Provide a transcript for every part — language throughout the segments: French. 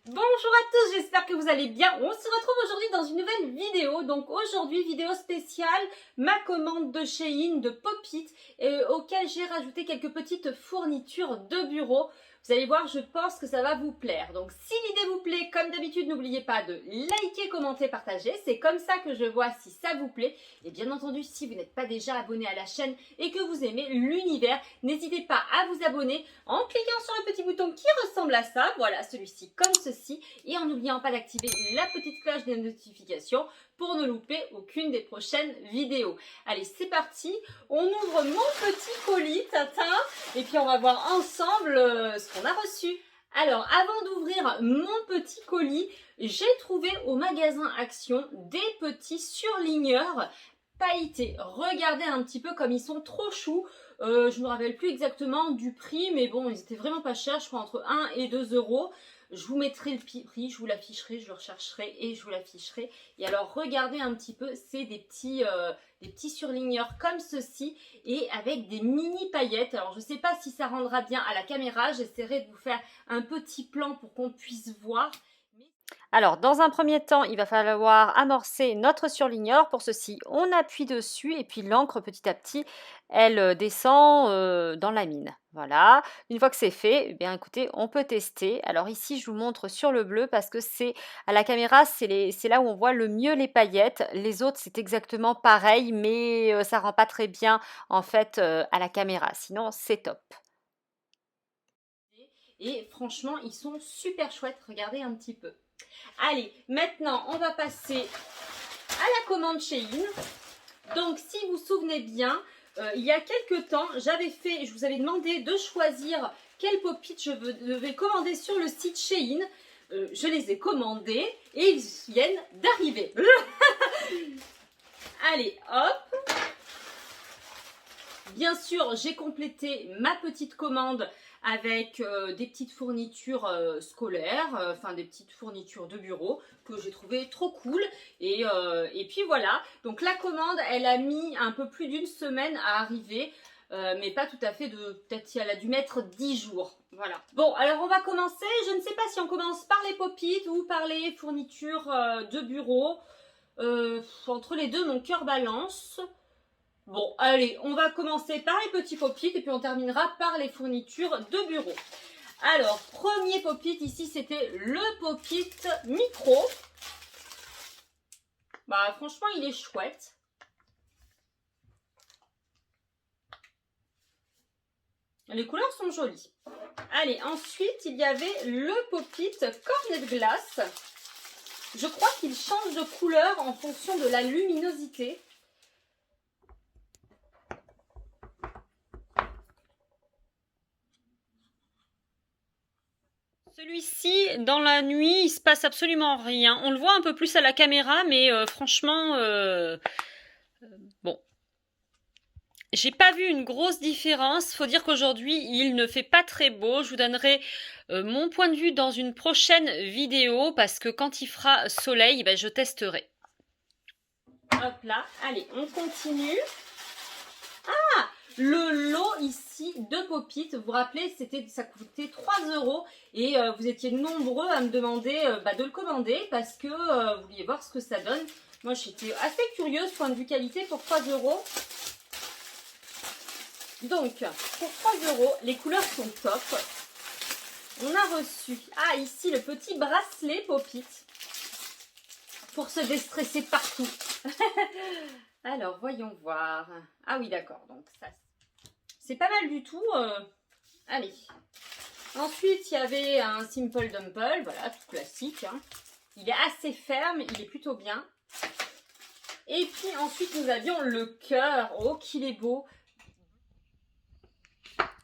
Bonjour à tous, j'espère que vous allez bien. On se retrouve aujourd'hui dans une nouvelle vidéo. Donc aujourd'hui, vidéo spéciale, ma commande de Shein de Pop-it auquel j'ai rajouté quelques petites fournitures de bureau. Vous allez voir, je pense que ça va vous plaire. Donc si l'idée vous plaît, comme d'habitude, n'oubliez pas de liker, commenter, partager. C'est comme ça que je vois si ça vous plaît. Et bien entendu, si vous n'êtes pas déjà abonné à la chaîne et que vous aimez l'univers, n'hésitez pas à vous abonner en cliquant sur le petit bouton qui ressemble à ça. Voilà, celui-ci comme ceci. Et en n'oubliant pas d'activer la petite cloche des notifications pour ne louper aucune des prochaines vidéos. Allez, c'est parti. On ouvre mon petit colis, Tintin. Et puis on va voir ensemble ce qu'on a reçu. Alors, avant d'ouvrir mon petit colis, j'ai trouvé au magasin Action des petits surligneurs pailletés. Regardez un petit peu comme ils sont trop choux. Je ne me rappelle plus exactement du prix, mais bon, ils étaient vraiment pas chers, je crois entre 1 et 2 euros. Je vous mettrai le prix, je vous l'afficherai, je le rechercherai et je vous l'afficherai. Et alors, regardez un petit peu, c'est des petits surligneurs comme ceci et avec des mini paillettes. Alors, je ne sais pas si ça rendra bien à la caméra, j'essaierai de vous faire un petit plan pour qu'on puisse voir. Alors, dans un premier temps, il va falloir amorcer notre surligneur. Pour ceci, on appuie dessus et puis l'encre, petit à petit, elle descend dans la mine. Voilà. Une fois que c'est fait, eh bien, écoutez, on peut tester. Alors ici, je vous montre sur le bleu parce que c'est à la caméra, c'est là où on voit le mieux les paillettes. Les autres, c'est exactement pareil, mais ça rend pas très bien en fait à la caméra. Sinon, c'est top. Et franchement, ils sont super chouettes. Regardez un petit peu. Allez, maintenant, on va passer à la commande Shein. Donc, si vous vous souvenez bien, il y a quelques temps, je vous avais demandé de choisir quel pop-it je devais commander sur le site Shein. Je les ai commandés et ils viennent d'arriver. Allez, hop. Bien sûr, j'ai complété ma petite commande avec des petites fournitures scolaires, enfin des petites fournitures de bureau que j'ai trouvé trop cool. Et puis voilà, donc la commande, elle a mis un peu plus d'une semaine à arriver. Mais pas tout à fait, peut-être elle a dû mettre 10 jours. Voilà. Bon, alors on va commencer. Je ne sais pas si on commence par les pop-it ou par les fournitures de bureau. Entre les deux, mon cœur balance. Bon, allez, on va commencer par les petits pop-it et puis on terminera par les fournitures de bureau. Alors, premier pop-it ici, c'était le pop-it micro. Bah, franchement, il est chouette. Les couleurs sont jolies. Allez, ensuite, il y avait le pop-it cornet de glace. Je crois qu'il change de couleur en fonction de la luminosité. Celui-ci, dans la nuit, il se passe absolument rien. On le voit un peu plus à la caméra, mais franchement, bon. J'ai pas vu une grosse différence. Faut dire qu'aujourd'hui, il ne fait pas très beau. Je vous donnerai mon point de vue dans une prochaine vidéo, parce que quand il fera soleil, ben, je testerai. Hop là, allez, on continue. Ah, le lot ici de pop-it, vous vous rappelez, ça coûtait 3 euros et vous étiez nombreux à me demander de le commander parce que vous vouliez voir ce que ça donne. Moi, j'étais assez curieuse, point de vue qualité, pour 3 euros. Donc, pour 3 euros, les couleurs sont top. On a reçu, ici, le petit bracelet pop-it pour se déstresser partout. Alors, voyons voir. Ah oui, d'accord, donc ça... C'est pas mal du tout. Allez. Ensuite, il y avait un Simple Dimple. Voilà, tout classique. Hein. Il est assez ferme. Il est plutôt bien. Et puis ensuite, nous avions le cœur. Oh, qu'il est beau.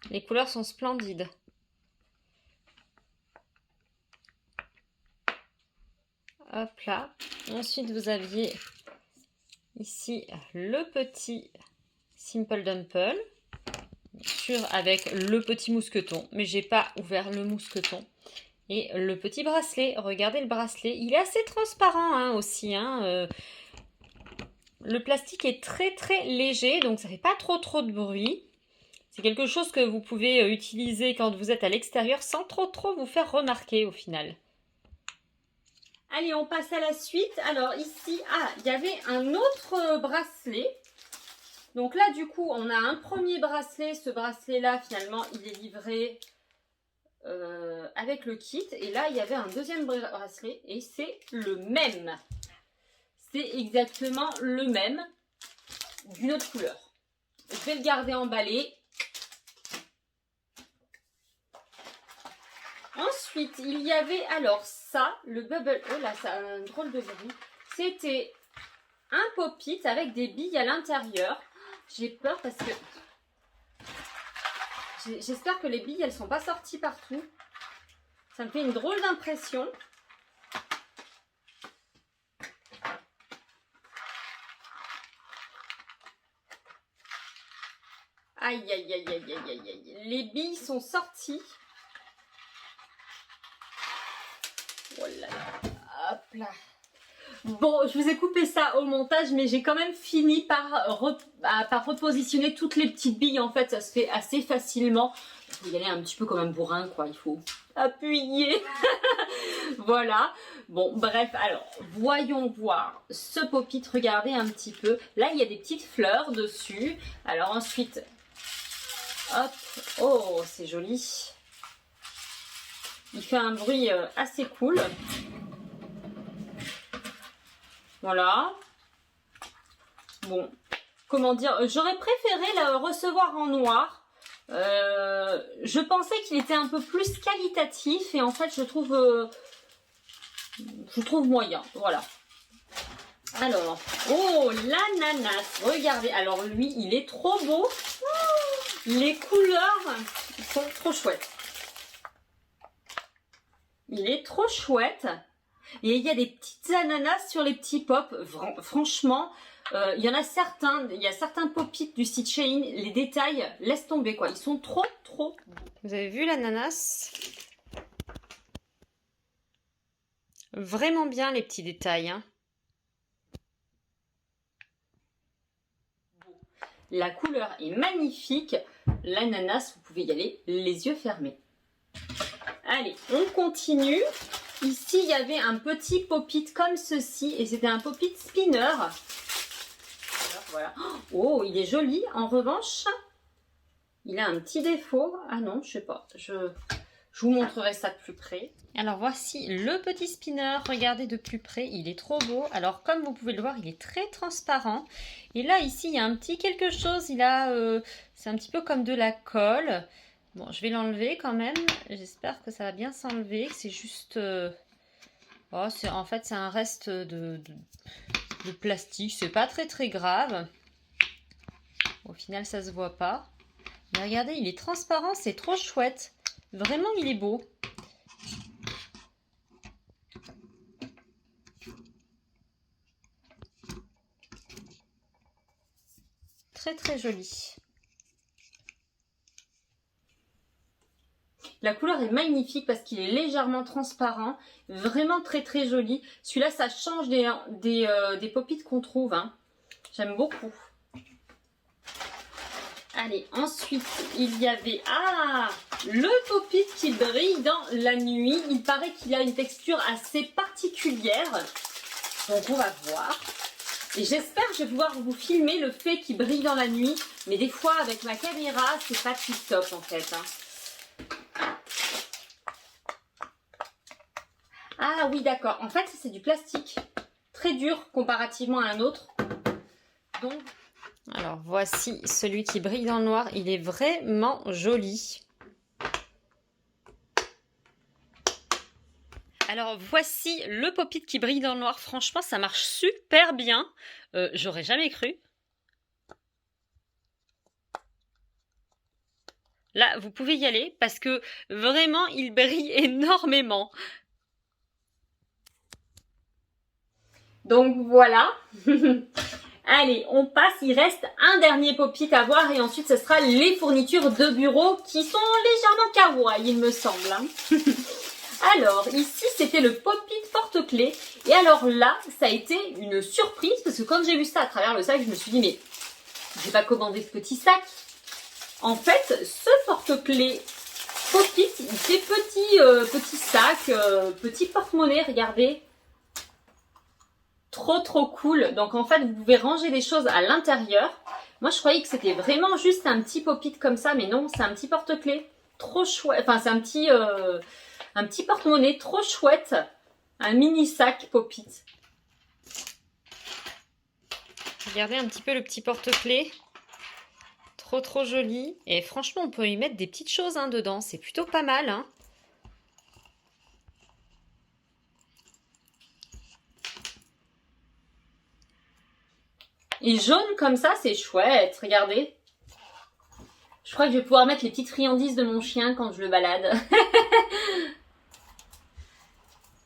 Les couleurs sont splendides. Hop là. Ensuite, vous aviez ici le petit Simple Dimple. Avec le petit mousqueton, mais j'ai pas ouvert le mousqueton. Et le petit bracelet, regardez le bracelet, il est assez transparent hein, aussi. Hein, le plastique est très très léger, donc ça fait pas trop de bruit. C'est quelque chose que vous pouvez utiliser quand vous êtes à l'extérieur sans trop vous faire remarquer au final. Allez, on passe à la suite. Alors ici, il y avait un autre bracelet. Donc là, du coup, on a un premier bracelet. Ce bracelet-là, finalement, il est livré avec le kit. Et là, il y avait un deuxième bracelet et c'est le même. C'est exactement le même, d'une autre couleur. Je vais le garder emballé. Ensuite, il y avait alors ça, le bubble. Oh là, ça a un drôle de bruit. C'était un pop-it avec des billes à l'intérieur. J'ai peur parce que j'espère que les billes, elles sont pas sorties partout. Ça me fait une drôle d'impression. Aïe, aïe, aïe, aïe, aïe, aïe, aïe. Les billes sont sorties. Oh là là. Hop là. Bon, je vous ai coupé ça au montage, mais j'ai quand même fini par repositionner toutes les petites billes. En fait, ça se fait assez facilement. Il faut y aller un petit peu comme un bourrin, quoi. Il faut appuyer. Voilà. Bon, bref, alors, voyons voir ce pop-it. Regardez un petit peu. Là, il y a des petites fleurs dessus. Alors ensuite, hop. Oh, c'est joli. Il fait un bruit assez cool. Voilà. Bon, comment dire, j'aurais préféré le recevoir en noir. Je pensais qu'il était un peu plus qualitatif et en fait je trouve moyen. Voilà. Alors, oh, l'ananas. Regardez, alors lui, il est trop beau. Les couleurs sont trop chouettes. Il est trop chouette. Et il y a des petites ananas sur les petits pops. Franchement, il y en a certains. Il y a certains pop-it du site Shein. Les détails, laisse tomber quoi. Ils sont trop beaux. Vous avez vu l'ananas? Vraiment bien les petits détails. Hein. La couleur est magnifique. L'ananas, vous pouvez y aller les yeux fermés. Allez, on continue. Ici, il y avait un petit pop-it comme ceci. Et c'était un pop-it spinner. Alors, voilà. Oh, il est joli. En revanche, il a un petit défaut. Ah non, je sais pas. Je vous montrerai ça de plus près. Alors voici le petit spinner, regardez de plus près, il est trop beau. Alors comme vous pouvez le voir, il est très transparent. Et là ici, il y a un petit quelque chose, c'est un petit peu comme de la colle. Bon, je vais l'enlever quand même, j'espère que ça va bien s'enlever, que c'est juste... Oh, en fait, c'est un reste de plastique, c'est pas très grave. Au final, ça se voit pas. Mais regardez, il est transparent, c'est trop chouette. Vraiment, il est beau. Très joli. La couleur est magnifique parce qu'il est légèrement transparent. Vraiment très joli. Celui-là, ça change des pop-it qu'on trouve. Hein. J'aime beaucoup. Allez, ensuite, il y avait le pop-it qui brille dans la nuit. Il paraît qu'il a une texture assez particulière. Donc, on va voir. Et j'espère que je vais pouvoir vous filmer le fait qu'il brille dans la nuit. Mais des fois, avec ma caméra, c'est pas tip top en fait. Hein. Ah oui, d'accord. En fait, c'est du plastique. Très dur comparativement à un autre. Donc... Alors voici celui qui brille dans le noir, il est vraiment joli. Alors voici le pop-it qui brille dans le noir, franchement ça marche super bien, j'aurais jamais cru. Là vous pouvez y aller parce que vraiment il brille énormément. Donc voilà. Allez, on passe, il reste un dernier pop-it à voir et ensuite ce sera les fournitures de bureau qui sont légèrement kawaii, il me semble. Hein. Alors, ici c'était le pop-it porte-clés et alors là, ça a été une surprise parce que quand j'ai vu ça à travers le sac, je me suis dit mais j'ai pas commandé ce petit sac. En fait, ce porte-clés pop-it, il fait petit sac, petit porte-monnaie, regardez. trop cool. Donc en fait, vous pouvez ranger des choses à l'intérieur. Moi, je croyais que c'était vraiment juste un petit pop-it comme ça, mais non, c'est un petit porte-clés. Trop chouette. Enfin, c'est un petit porte-monnaie trop chouette. Un mini sac pop-it. Regardez un petit peu le petit porte-clés. Trop joli. Et franchement, on peut y mettre des petites choses hein, dedans. C'est plutôt pas mal. Hein. Et jaune comme ça, c'est chouette. Regardez. Je crois que je vais pouvoir mettre les petites friandises de mon chien quand je le balade.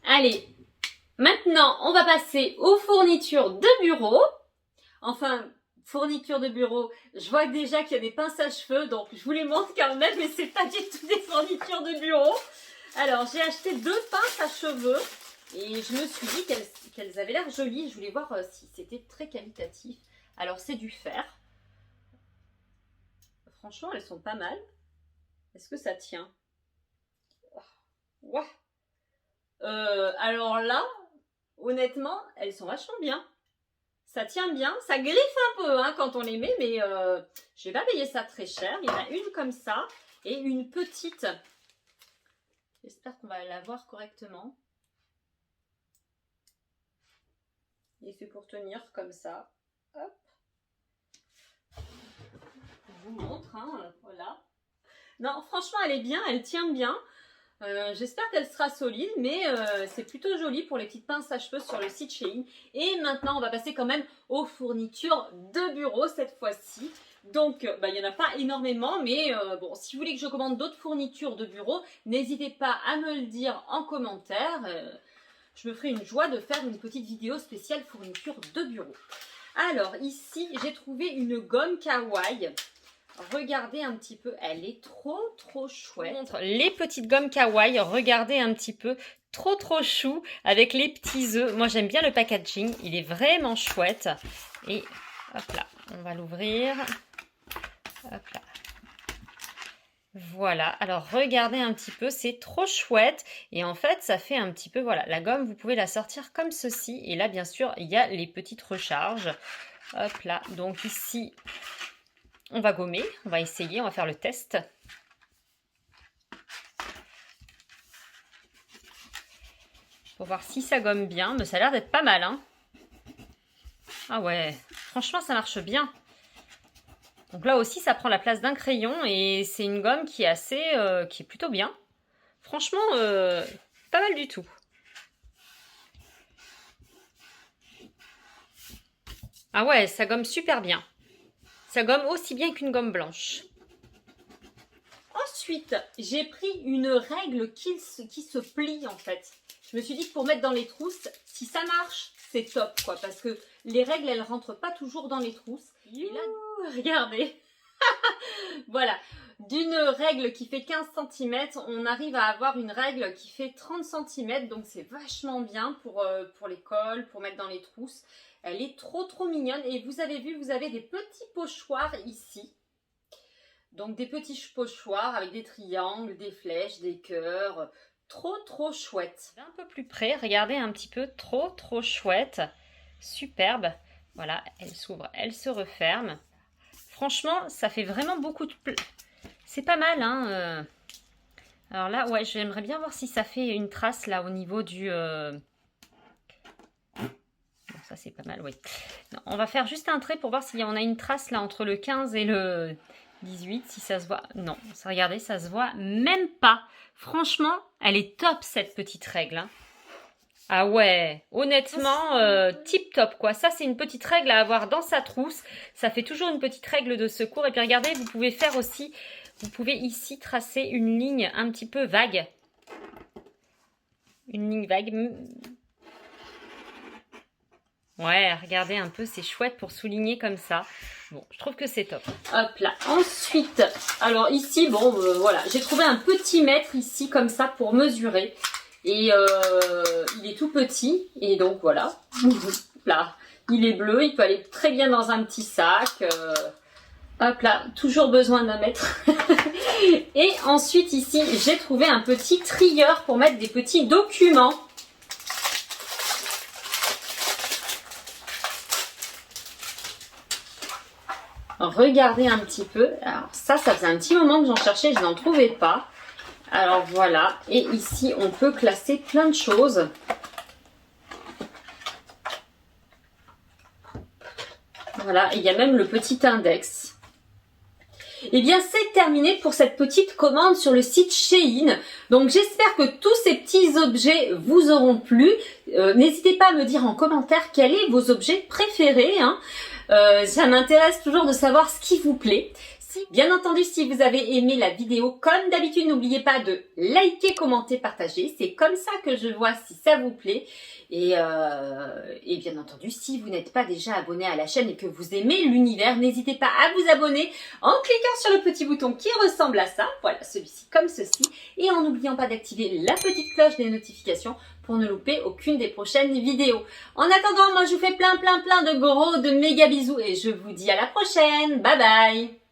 Allez. Maintenant, on va passer aux fournitures de bureau. Enfin, fournitures de bureau. Je vois déjà qu'il y a des pinces à cheveux, donc je vous les montre quand même, mais c'est pas du tout des fournitures de bureau. Alors, j'ai acheté 2 pinces à cheveux et je me suis dit qu'elles avaient l'air jolies. Je voulais voir si c'était très qualitatif. Alors, c'est du fer. Franchement, elles sont pas mal. Est-ce que ça tient? Ouais. Alors là, honnêtement, elles sont vachement bien. Ça tient bien, ça griffe un peu hein, quand on les met, mais je vais pas payer ça très cher. Il y en a une comme ça et une petite. J'espère qu'on va la voir correctement. Et c'est pour tenir comme ça. Hop. Je vous montre, hein, voilà. Non, franchement, elle est bien, elle tient bien. J'espère qu'elle sera solide, mais c'est plutôt joli pour les petites pinces à cheveux sur le site Shein. Et maintenant, on va passer quand même aux fournitures de bureau cette fois-ci. Donc, il n'y en a pas énormément, mais bon, si vous voulez que je commande d'autres fournitures de bureau, n'hésitez pas à me le dire en commentaire. Je me ferai une joie de faire une petite vidéo spéciale fourniture de bureau. Alors, ici, j'ai trouvé une gomme kawaii. Regardez un petit peu, elle est trop chouette. Je vous montre les petites gommes kawaii, regardez un petit peu, trop chou avec les petits œufs. Moi j'aime bien le packaging, il est vraiment chouette. Et hop là, on va l'ouvrir. Hop là. Voilà, alors regardez un petit peu, c'est trop chouette. Et en fait, ça fait un petit peu, voilà, la gomme, vous pouvez la sortir comme ceci. Et là, bien sûr, il y a les petites recharges. Hop là, donc ici... On va gommer, on va essayer, on va faire le test. Pour voir si ça gomme bien, mais ça a l'air d'être pas mal. Hein. Ah ouais, franchement ça marche bien. Donc là aussi ça prend la place d'un crayon et c'est une gomme qui est assez, qui est plutôt bien. Franchement, pas mal du tout. Ah ouais, ça gomme super bien. Ça gomme aussi bien qu'une gomme blanche. Ensuite, j'ai pris une règle qui se plie en fait. Je me suis dit que pour mettre dans les trousses, si ça marche, c'est top quoi. Parce que les règles, elles rentrent pas toujours dans les trousses. Et là, regardez. Voilà. D'une règle qui fait 15 cm, on arrive à avoir une règle qui fait 30 cm. Donc c'est vachement bien pour les cols, pour mettre dans les trousses. Elle est trop mignonne et vous avez vu, vous avez des petits pochoirs ici. Donc des petits pochoirs avec des triangles, des flèches, des cœurs. Trop chouette. Un peu plus près, regardez un petit peu, trop chouette. Superbe. Voilà, elle s'ouvre, elle se referme. Franchement, ça fait vraiment beaucoup de... C'est pas mal, hein. Alors là, ouais, j'aimerais bien voir si ça fait une trace là au niveau du... Ça c'est pas mal, oui. Non, on va faire juste un trait pour voir s'il y en a une trace là entre le 15 et le 18, si ça se voit. Non, regardez, ça se voit même pas. Franchement, elle est top cette petite règle. Hein. Ah ouais, honnêtement, tip top quoi. Ça c'est une petite règle à avoir dans sa trousse. Ça fait toujours une petite règle de secours. Et puis regardez, vous pouvez faire aussi, vous pouvez ici tracer une ligne un petit peu vague. Une ligne vague. Ouais, regardez un peu, c'est chouette pour souligner comme ça. Bon, je trouve que c'est top. Hop là. Ensuite, alors ici, bon, voilà, j'ai trouvé un petit mètre ici comme ça pour mesurer. Et il est tout petit. Et donc voilà. Là, il est bleu, il peut aller très bien dans un petit sac. Hop là, toujours besoin d'un mètre. Et ensuite ici, j'ai trouvé un petit trieur pour mettre des petits documents. Regardez un petit peu. Alors ça faisait un petit moment que j'en cherchais, je n'en trouvais pas. Alors voilà, et ici on peut classer plein de choses. Voilà, il y a même le petit index. Et bien c'est terminé pour cette petite commande sur le site Shein. Donc j'espère que tous ces petits objets vous auront plu. N'hésitez pas à me dire en commentaire quels sont vos objets préférés, hein. Ça m'intéresse toujours de savoir ce qui vous plaît. Bien entendu, si vous avez aimé la vidéo, comme d'habitude, n'oubliez pas de liker, commenter, partager. C'est comme ça que je vois si ça vous plaît. Et bien entendu, si vous n'êtes pas déjà abonné à la chaîne et que vous aimez l'univers, n'hésitez pas à vous abonner en cliquant sur le petit bouton qui ressemble à ça. Voilà, celui-ci comme ceci. Et en n'oubliant pas d'activer la petite cloche des notifications pour ne louper aucune des prochaines vidéos. En attendant, moi je vous fais plein de gros, de méga bisous et je vous dis à la prochaine. Bye bye!